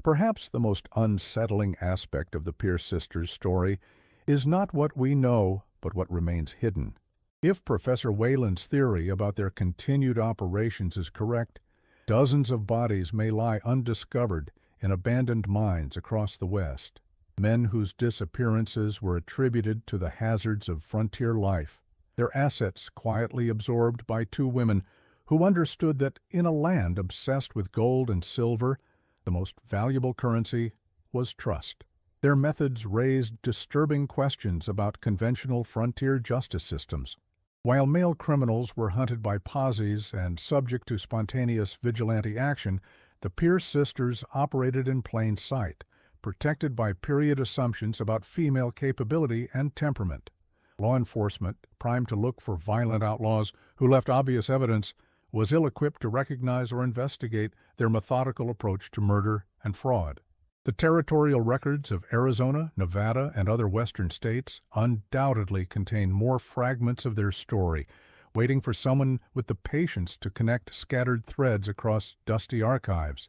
Perhaps the most unsettling aspect of the Pierce sisters' story is not what we know, but what remains hidden. If Professor Whalen's theory about their continued operations is correct, dozens of bodies may lie undiscovered in abandoned mines across the West, men whose disappearances were attributed to the hazards of frontier life, their assets quietly absorbed by 2 women who understood that in a land obsessed with gold and silver, the most valuable currency was trust. Their methods raised disturbing questions about conventional frontier justice systems. While male criminals were hunted by posses and subject to spontaneous vigilante action, the Pierce sisters operated in plain sight, protected by period assumptions about female capability and temperament. Law enforcement, primed to look for violent outlaws who left obvious evidence, was ill-equipped to recognize or investigate their methodical approach to murder and fraud. The territorial records of Arizona, Nevada, and other western states undoubtedly contain more fragments of their story, waiting for someone with the patience to connect scattered threads across dusty archives.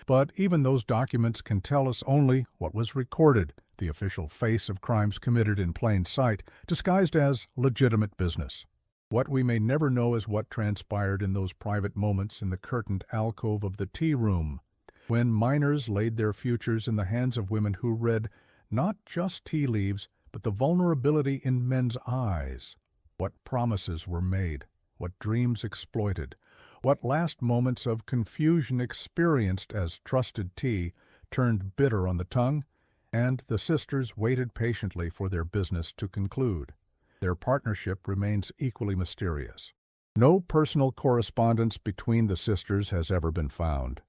But even those documents can tell us only what was recorded, the official face of crimes committed in plain sight, disguised as legitimate business. What we may never know is what transpired in those private moments in the curtained alcove of the tea room, when miners laid their futures in the hands of women who read not just tea leaves, but the vulnerability in men's eyes. What promises were made, what dreams exploited, what last moments of confusion experienced as trusted tea turned bitter on the tongue, and the sisters waited patiently for their business to conclude. Their partnership remains equally mysterious. No personal correspondence between the sisters has ever been found.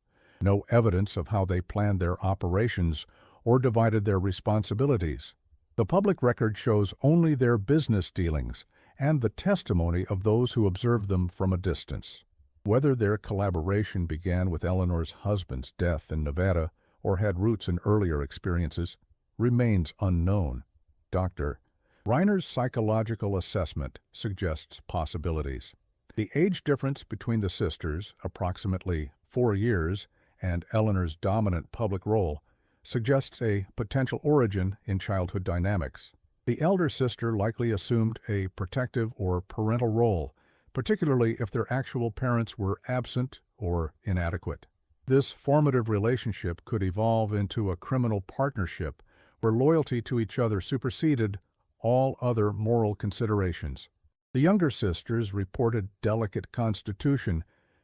No evidence of how they planned their operations or divided their responsibilities. The public record shows only their business dealings and the testimony of those who observed them from a distance. Whether their collaboration began with Eleanor's husband's death in Nevada or had roots in earlier experiences remains unknown. Dr. Reiner's psychological assessment suggests possibilities. The age difference between the sisters, approximately 4 years, and Eleanor's dominant public role suggests a potential origin in childhood dynamics. The elder sister likely assumed a protective or parental role, particularly if their actual parents were absent or inadequate. This formative relationship could evolve into a criminal partnership where loyalty to each other superseded all other moral considerations. The younger sister's reported delicate constitution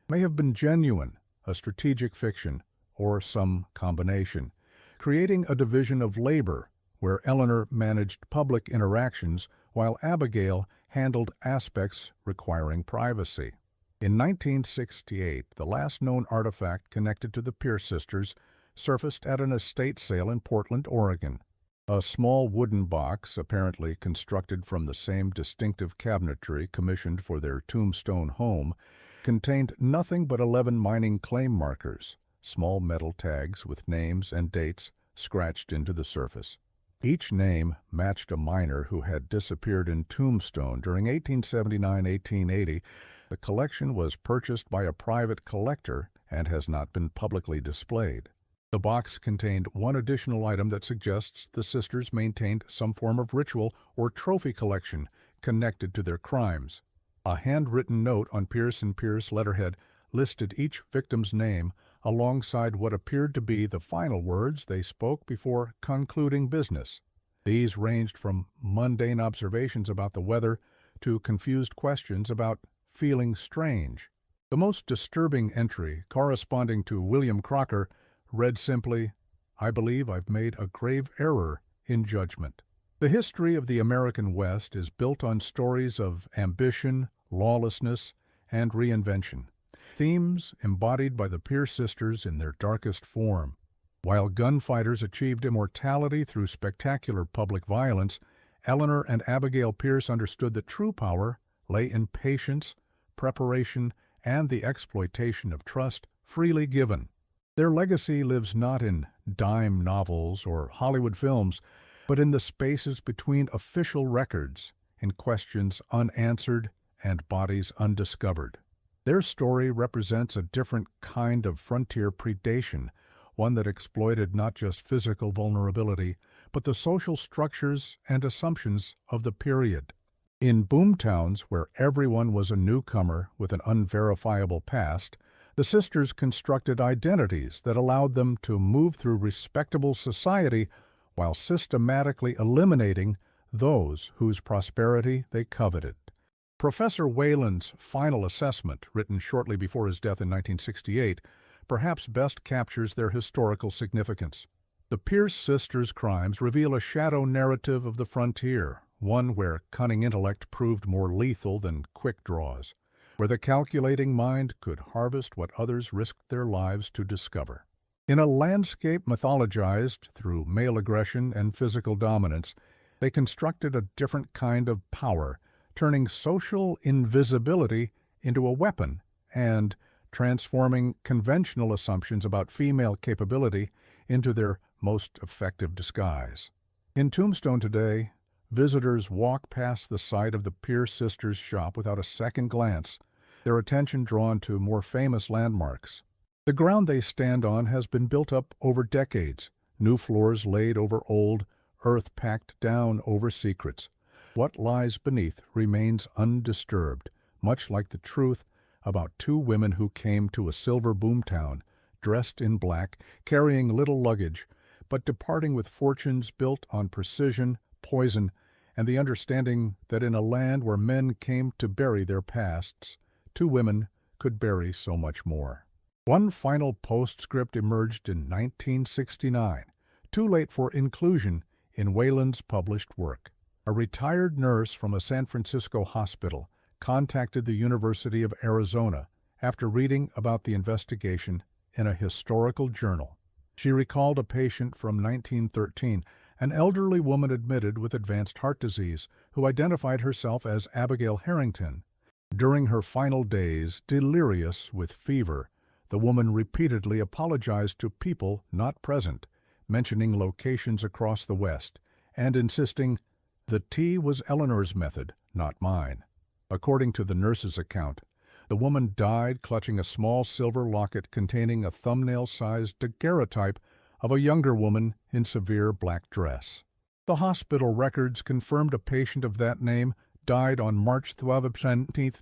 may have been genuine, a strategic fiction, or some combination, creating a division of labor where Eleanor managed public interactions while Abigail handled aspects requiring privacy. In 1968, the last known artifact connected to the Pierce sisters surfaced at an estate sale in Portland, Oregon. A small wooden box, apparently constructed from the same distinctive cabinetry commissioned for their Tombstone home, contained nothing but 11 mining claim markers, small metal tags with names and dates scratched into the surface. Each name matched a miner who had disappeared in Tombstone during 1879-1880. The collection was purchased by a private collector and has not been publicly displayed. The box contained one additional item that suggests the sisters maintained some form of ritual or trophy collection connected to their crimes. A handwritten note on Pierce & Pierce letterhead listed each victim's name alongside what appeared to be the final words they spoke before concluding business. These ranged from mundane observations about the weather to confused questions about feeling strange. The most disturbing entry, corresponding to William Crocker, read simply, "I believe I've made a grave error in judgment." The history of the American West is built on stories of ambition, lawlessness, and reinvention, themes embodied by the Pierce sisters in their darkest form. While gunfighters achieved immortality through spectacular public violence, Eleanor and Abigail Pierce understood that true power lay in patience, preparation, and the exploitation of trust freely given. Their legacy lives not in dime novels or Hollywood films, but in the spaces between official records, in questions unanswered and bodies undiscovered. Their story represents a different kind of frontier predation, one that exploited not just physical vulnerability, but the social structures and assumptions of the period. In boomtowns where everyone was a newcomer with an unverifiable past, the sisters constructed identities that allowed them to move through respectable society while systematically eliminating those whose prosperity they coveted. Professor Wayland's final assessment, written shortly before his death in 1968, perhaps best captures their historical significance. The Pierce sisters' crimes reveal a shadow narrative of the frontier, one where cunning intellect proved more lethal than quick draws, where the calculating mind could harvest what others risked their lives to discover. In a landscape mythologized through male aggression and physical dominance, they constructed a different kind of power, turning social invisibility into a weapon and transforming conventional assumptions about female capability into their most effective disguise. In Tombstone today, visitors walk past the site of the Pierce sisters' shop without a second glance, their attention drawn to more famous landmarks. The ground they stand on has been built up over decades, new floors laid over old, earth packed down over secrets. What lies beneath remains undisturbed, much like the truth about two women who came to a silver boomtown, dressed in black, carrying little luggage, but departing with fortunes built on precision, poison, and the understanding that in a land where men came to bury their pasts, two women could bury so much more. One final postscript emerged in 1969, too late for inclusion in Wayland's published work. A retired nurse from a San Francisco hospital contacted the University of Arizona after reading about the investigation in a historical journal. She recalled a patient from 1913, an elderly woman admitted with advanced heart disease, who identified herself as Abigail Harrington. During her final days, delirious with fever, the woman repeatedly apologized to people not present, mentioning locations across the West, and insisting, "The tea was Eleanor's method, not mine." According to the nurse's account, the woman died clutching a small silver locket containing a thumbnail-sized daguerreotype of a younger woman in severe black dress. The hospital records confirmed a patient of that name died on March 12,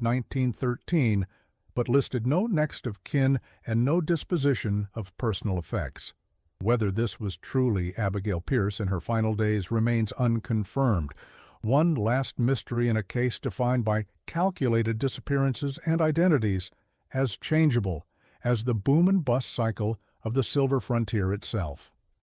1913, but listed no next of kin and no disposition of personal effects. Whether this was truly Abigail Pierce in her final days remains unconfirmed, one last mystery in a case defined by calculated disappearances and identities, as changeable as the boom and bust cycle of the silver frontier itself.